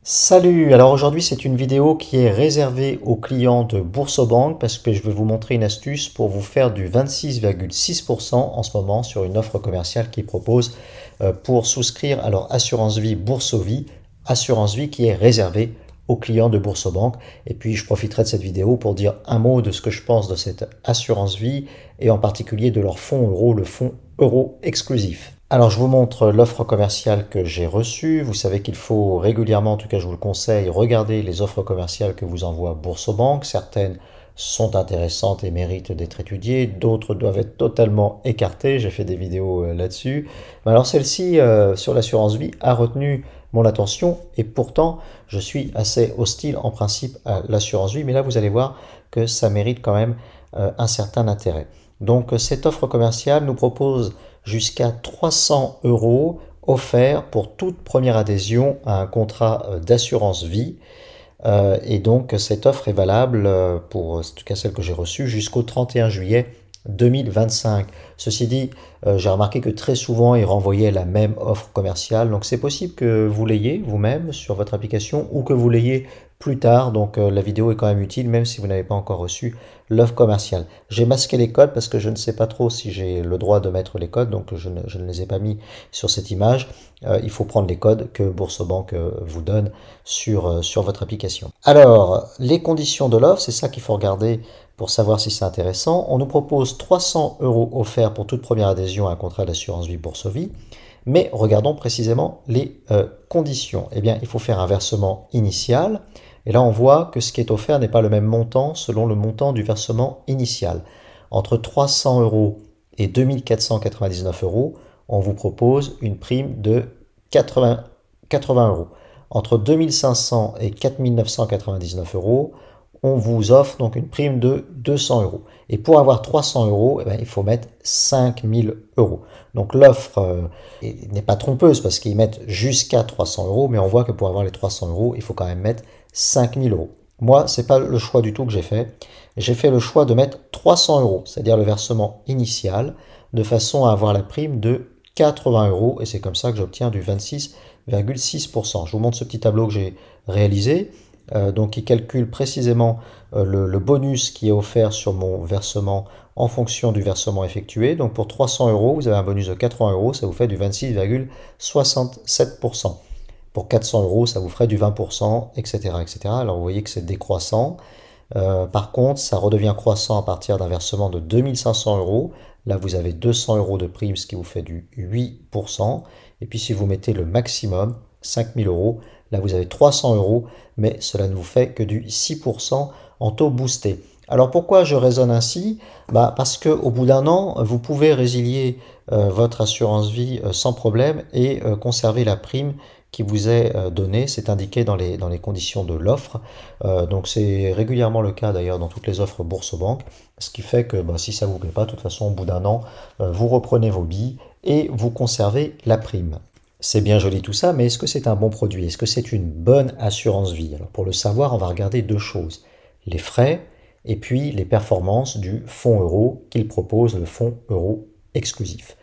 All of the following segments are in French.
Salut! Alors aujourd'hui c'est une vidéo qui est réservée aux clients de Boursorama parce que je vais vous montrer une astuce pour vous faire du 26,6% en ce moment sur une offre commerciale qui propose pour souscrire alors assurance vie Bourso-Vie, assurance vie qui est réservée aux clients de Boursorama. Et puis je profiterai de cette vidéo pour dire un mot de ce que je pense de cette assurance vie et en particulier de leur fonds euro, le fonds euro exclusif. Alors je vous montre l'offre commerciale que j'ai reçue. Vous savez qu'il faut régulièrement, en tout cas je vous le conseille, regarder les offres commerciales que vous envoie Boursorama. Certaines sont intéressantes et méritent d'être étudiées, d'autres doivent être totalement écartées. J'ai fait des vidéos là-dessus. Mais alors celle-ci, sur l'assurance vie, a retenu mon attention et pourtant je suis assez hostile en principe à l'assurance vie. Mais là vous allez voir que ça mérite quand même un certain intérêt. Donc cette offre commerciale nous propose jusqu'à 300 € offerts pour toute première adhésion à un contrat d'assurance vie. Et donc cette offre est valable pour, en tout cas celle que j'ai reçue, jusqu'au 31 juillet 2025. Ceci dit, j'ai remarqué que très souvent, ils renvoyaient la même offre commerciale. Donc c'est possible que vous l'ayez vous-même sur votre application ou que vous l'ayez plus tard. Donc la vidéo est quand même utile, même si vous n'avez pas encore reçu l'offre commerciale. J'ai masqué les codes parce que je ne sais pas trop si j'ai le droit de mettre les codes. Donc je ne les ai pas mis sur cette image. Il faut prendre les codes que Boursorama vous donne sur votre application. Alors, les conditions de l'offre, c'est ça qu'il faut regarder pour savoir si c'est intéressant. On nous propose 300 € offerts pour toute première adhésion à un contrat d'assurance vie Bourso-Vie. Mais regardons précisément les conditions. Eh bien, il faut faire un versement initial. Et là, on voit que ce qui est offert n'est pas le même montant selon le montant du versement initial. Entre 300 € et 2499 €, on vous propose une prime de 80 €. Entre 2500 et 4999 €, on vous offre donc une prime de 200 €. Et pour avoir 300 €, eh bien, il faut mettre 5000 €. Donc l'offre n'est pas trompeuse parce qu'ils mettent jusqu'à 300 €, mais on voit que pour avoir les 300 €, il faut quand même mettre 5000 €. Moi, ce n'est pas le choix du tout que j'ai fait. J'ai fait le choix de mettre 300 €, c'est-à-dire le versement initial, de façon à avoir la prime de 80 €, et c'est comme ça que j'obtiens du 26,6%. Je vous montre ce petit tableau que j'ai réalisé. Donc il calcule précisément le bonus qui est offert sur mon versement en fonction du versement effectué. Donc pour 300 €, vous avez un bonus de 80 €, ça vous fait du 26,67%. Pour 400 €, ça vous ferait du 20%, etc., etc. Alors vous voyez que c'est décroissant. Par contre, ça redevient croissant à partir d'un versement de 2500 €. Là, vous avez 200 € de prime, ce qui vous fait du 8%. Et puis si vous mettez le maximum, 5000 €, là vous avez 300 €, mais cela ne vous fait que du 6% en taux boosté. Alors pourquoi je raisonne ainsi? Parce qu'au bout d'un an, vous pouvez résilier votre assurance vie sans problème et conserver la prime qui vous est donnée. C'est indiqué dans les conditions de l'offre. Donc c'est régulièrement le cas d'ailleurs dans toutes les offres Boursorama. Ce qui fait que si ça ne vous plaît pas, de toute façon, au bout d'un an, vous reprenez vos billes et vous conservez la prime. C'est bien joli tout ça, mais est-ce que c'est un bon produit? Est-ce que c'est une bonne assurance vie? Alors pour le savoir, on va regarder deux choses. Les frais et puis les performances du fonds euro qu'il propose, le fonds euro exclusif.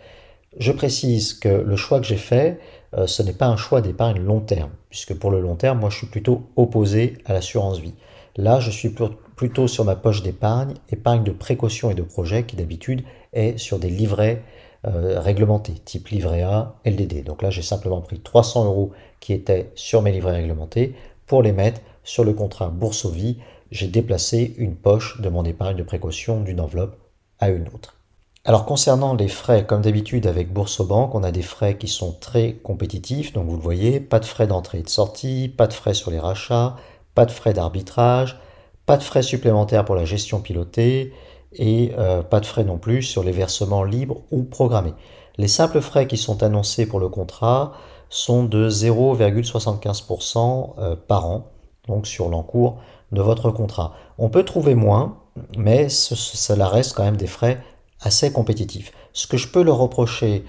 Je précise que le choix que j'ai fait, ce n'est pas un choix d'épargne long terme, puisque pour le long terme, moi je suis plutôt opposé à l'assurance vie. Là, je suis plutôt sur ma poche d'épargne, épargne de précaution et de projet, qui d'habitude est sur des livrets réglementés, type livret A, LDD. Donc là, j'ai simplement pris 300 € qui étaient sur mes livrets réglementés pour les mettre sur le contrat Bourso-Vie. J'ai déplacé une poche de mon épargne de précaution d'une enveloppe à une autre. Alors concernant les frais, comme d'habitude avec Boursorama, on a des frais qui sont très compétitifs. Donc vous le voyez, pas de frais d'entrée et de sortie, pas de frais sur les rachats, pas de frais d'arbitrage, pas de frais supplémentaires pour la gestion pilotée et pas de frais non plus sur les versements libres ou programmés. Les simples frais qui sont annoncés pour le contrat sont de 0,75% par an, donc sur l'encours de votre contrat. On peut trouver moins, mais cela reste quand même des frais assez compétitifs. Ce que je peux leur reprocher,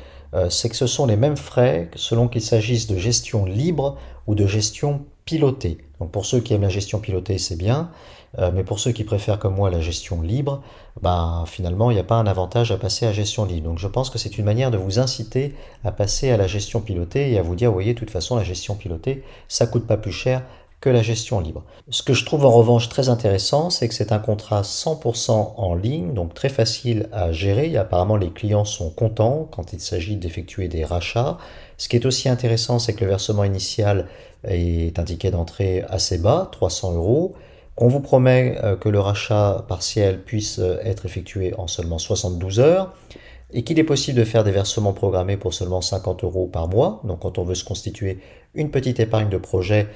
c'est que ce sont les mêmes frais selon qu'il s'agisse de gestion libre ou de gestion pilotée. Donc pour ceux qui aiment la gestion pilotée, c'est bien, mais pour ceux qui préfèrent comme moi la gestion libre, ben, finalement, il n'y a pas un avantage à passer à gestion libre. Donc je pense que c'est une manière de vous inciter à passer à la gestion pilotée et à vous dire, vous voyez, de toute façon, la gestion pilotée, ça coûte pas plus cher que la gestion libre. Ce que je trouve en revanche très intéressant, c'est que c'est un contrat 100% en ligne, donc très facile à gérer. Et apparemment, les clients sont contents quand il s'agit d'effectuer des rachats. Ce qui est aussi intéressant, c'est que le versement initial est un ticket d'entrée assez bas, 300 euros. On vous promet que le rachat partiel puisse être effectué en seulement 72 heures et qu'il est possible de faire des versements programmés pour seulement 50 euros par mois. Donc quand on veut se constituer une petite épargne de projet,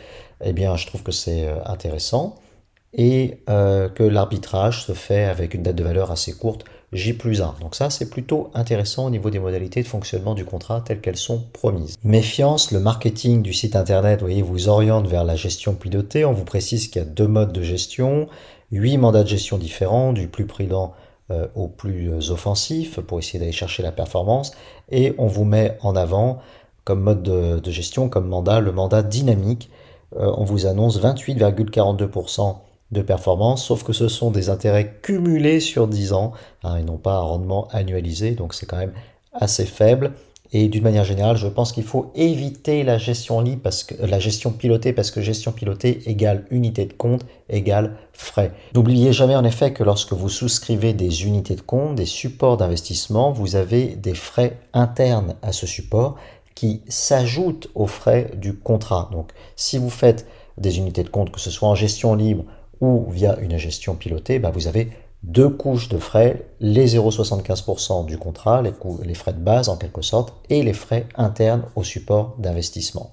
eh bien je trouve que c'est intéressant. Et que l'arbitrage se fait avec une date de valeur assez courte, J+1. Donc ça, c'est plutôt intéressant au niveau des modalités de fonctionnement du contrat telles qu'elles sont promises. Méfiance, le marketing du site internet, vous voyez, vous oriente vers la gestion pilotée. On vous précise qu'il y a 2 modes de gestion, 8 mandats de gestion différents, du plus prudent au plus offensif, pour essayer d'aller chercher la performance. Et on vous met en avant, comme mode de gestion, comme mandat, le mandat dynamique. On vous annonce 28,42% de performance, sauf que ce sont des intérêts cumulés sur 10 ans, hein, et non pas un rendement annualisé, donc c'est quand même assez faible. Et d'une manière générale, je pense qu'il faut éviter la gestion libre, la gestion pilotée, parce que gestion pilotée égale unité de compte égale frais. N'oubliez jamais en effet que lorsque vous souscrivez des unités de compte, des supports d'investissement, vous avez des frais internes à ce support qui s'ajoutent aux frais du contrat. Donc si vous faites des unités de compte, que ce soit en gestion libre ou via une gestion pilotée, ben vous avez 2 couches de frais, les 0,75% du contrat, les frais de base en quelque sorte, et les frais internes au support d'investissement.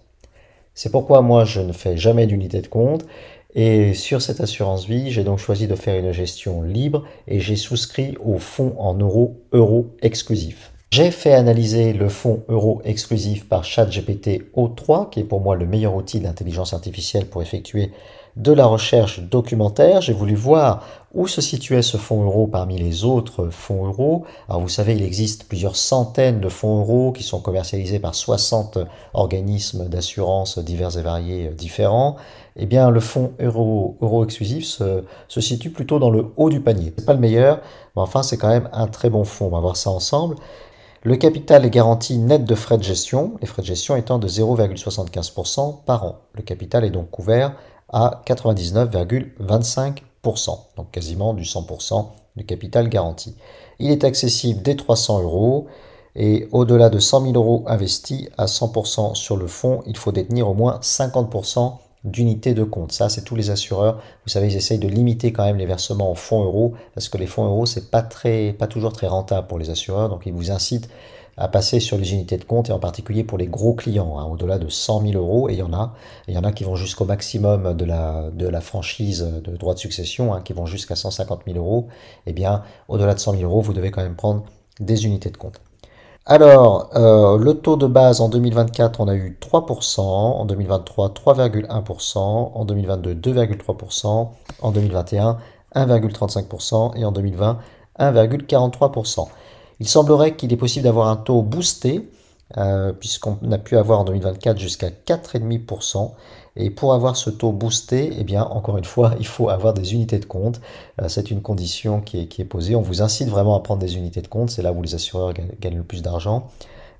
C'est pourquoi moi je ne fais jamais d'unité de compte, et sur cette assurance vie, j'ai donc choisi de faire une gestion libre et j'ai souscrit au fonds en euro exclusif. J'ai fait analyser le fonds euro exclusif par ChatGPT O3, qui est pour moi le meilleur outil d'intelligence artificielle pour effectuer de la recherche documentaire. J'ai voulu voir où se situait ce fonds euro parmi les autres fonds euro. Alors vous savez, il existe plusieurs centaines de fonds euro qui sont commercialisés par 60 organismes d'assurance divers et variés différents. Eh bien, le fonds euro exclusif se situe plutôt dans le haut du panier. C'est pas le meilleur, mais enfin, c'est quand même un très bon fonds. On va voir ça ensemble. Le capital est garanti net de frais de gestion, les frais de gestion étant de 0,75% par an. Le capital est donc couvert à 99,25%, donc quasiment du 100% du capital garanti. Il est accessible dès 300 euros et au-delà de 100 000 euros investis à 100% sur le fonds, il faut détenir au moins 50% d'unités de compte. Ça, c'est tous les assureurs. Vous savez, ils essayent de limiter quand même les versements en fonds euros parce que les fonds euros, c'est pas toujours très rentable pour les assureurs. Donc, ils vous incitent à passer sur les unités de compte et en particulier pour les gros clients, hein, au-delà de 100 000 euros. Et il y en a qui vont jusqu'au maximum de la franchise de droit de succession, hein, qui vont jusqu'à 150 000 euros. Eh bien, au-delà de 100 000 euros, vous devez quand même prendre des unités de compte. Alors, le taux de base en 2024, on a eu 3%, en 2023, 3,1%, en 2022, 2,3%, en 2021, 1,35% et en 2020, 1,43%. Il semblerait qu'il est possible d'avoir un taux boosté, puisqu'on a pu avoir en 2024 jusqu'à 4,5%. Et pour avoir ce taux boosté, eh bien, encore une fois, il faut avoir des unités de compte. C'est une condition qui est posée. On vous incite vraiment à prendre des unités de compte. C'est là où les assureurs gagnent le plus d'argent.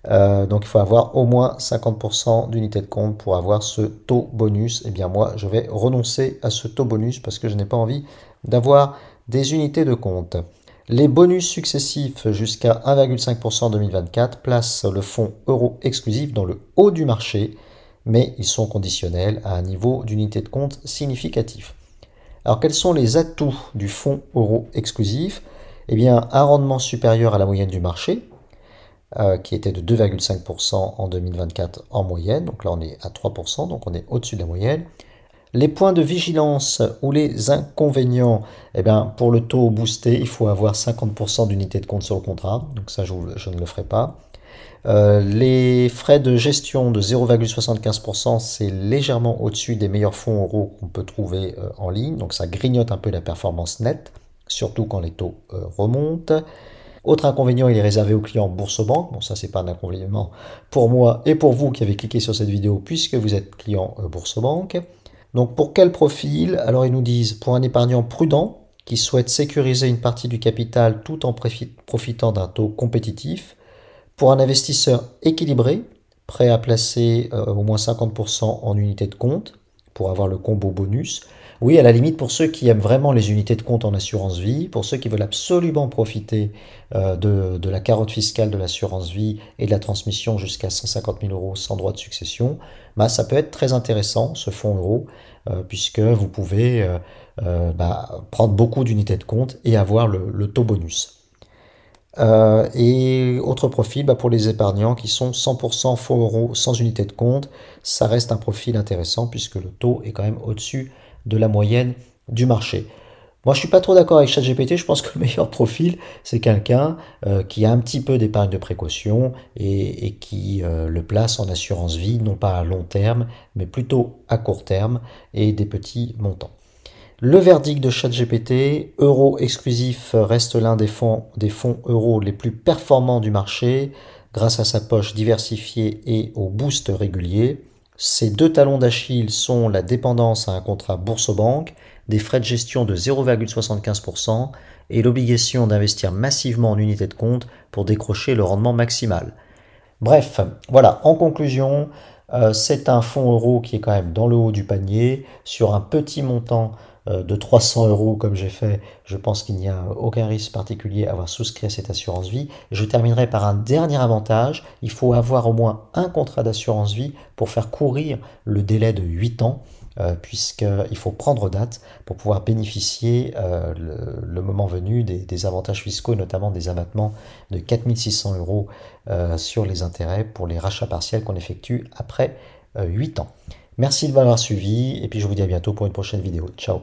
Donc, il faut avoir au moins 50% d'unités de compte pour avoir ce taux bonus. Eh bien, moi, je vais renoncer à ce taux bonus parce que je n'ai pas envie d'avoir des unités de compte. Les bonus successifs jusqu'à 1,5% en 2024 placent le fonds euro exclusif dans le haut du marché, mais ils sont conditionnels à un niveau d'unité de compte significatif. Alors quels sont les atouts du fonds euro exclusif? Eh bien, un rendement supérieur à la moyenne du marché, qui était de 2,5% en 2024 en moyenne, donc là on est à 3%, donc on est au-dessus de la moyenne. Les points de vigilance ou les inconvénients, eh bien, pour le taux boosté, il faut avoir 50% d'unités de compte sur le contrat, donc ça je ne le ferai pas. Les frais de gestion de 0,75%, c'est légèrement au-dessus des meilleurs fonds euros qu'on peut trouver en ligne, donc ça grignote un peu la performance nette, surtout quand les taux remontent. Autre inconvénient, il est réservé aux clients Boursorama. Bon, ça, c'est pas un inconvénient pour moi et pour vous qui avez cliqué sur cette vidéo puisque vous êtes client Boursorama. Donc pour quel profil? Alors ils nous disent pour un épargnant prudent qui souhaite sécuriser une partie du capital tout en profitant d'un taux compétitif, pour un investisseur équilibré, prêt à placer au moins 50% en unités de compte pour avoir le combo bonus. Oui, à la limite, pour ceux qui aiment vraiment les unités de compte en assurance vie, pour ceux qui veulent absolument profiter de la carotte fiscale de l'assurance vie et de la transmission jusqu'à 150 000 euros sans droit de succession, bah, ça peut être très intéressant, ce fonds euro, puisque vous pouvez prendre beaucoup d'unités de compte et avoir le taux bonus. Et autre profil, pour les épargnants qui sont 100% fonds euros sans unité de compte, ça reste un profil intéressant puisque le taux est quand même au-dessus de la moyenne du marché. Moi, je suis pas trop d'accord avec ChatGPT. Je pense que le meilleur profil, c'est quelqu'un qui a un petit peu d'épargne de précaution et qui le place en assurance vie, non pas à long terme, mais plutôt à court terme et des petits montants. Le verdict de ChatGPT, euro exclusif reste l'un des fonds euro les plus performants du marché grâce à sa poche diversifiée et au boost régulier. Ses deux talons d'Achille sont la dépendance à un contrat Boursorama, des frais de gestion de 0,75% et l'obligation d'investir massivement en unités de compte pour décrocher le rendement maximal. Bref, voilà, en conclusion, c'est un fonds euro qui est quand même dans le haut du panier, sur un petit montant de 300 euros comme j'ai fait. Je pense qu'il n'y a aucun risque particulier à avoir souscrit à cette assurance vie. Je terminerai par un dernier avantage, il faut avoir au moins un contrat d'assurance vie pour faire courir le délai de 8 ans, puisqu'il faut prendre date pour pouvoir bénéficier le moment venu des avantages fiscaux, notamment des abattements de 4 600 euros sur les intérêts pour les rachats partiels qu'on effectue après 8 ans. Merci de m'avoir suivi et puis je vous dis à bientôt pour une prochaine vidéo. Ciao!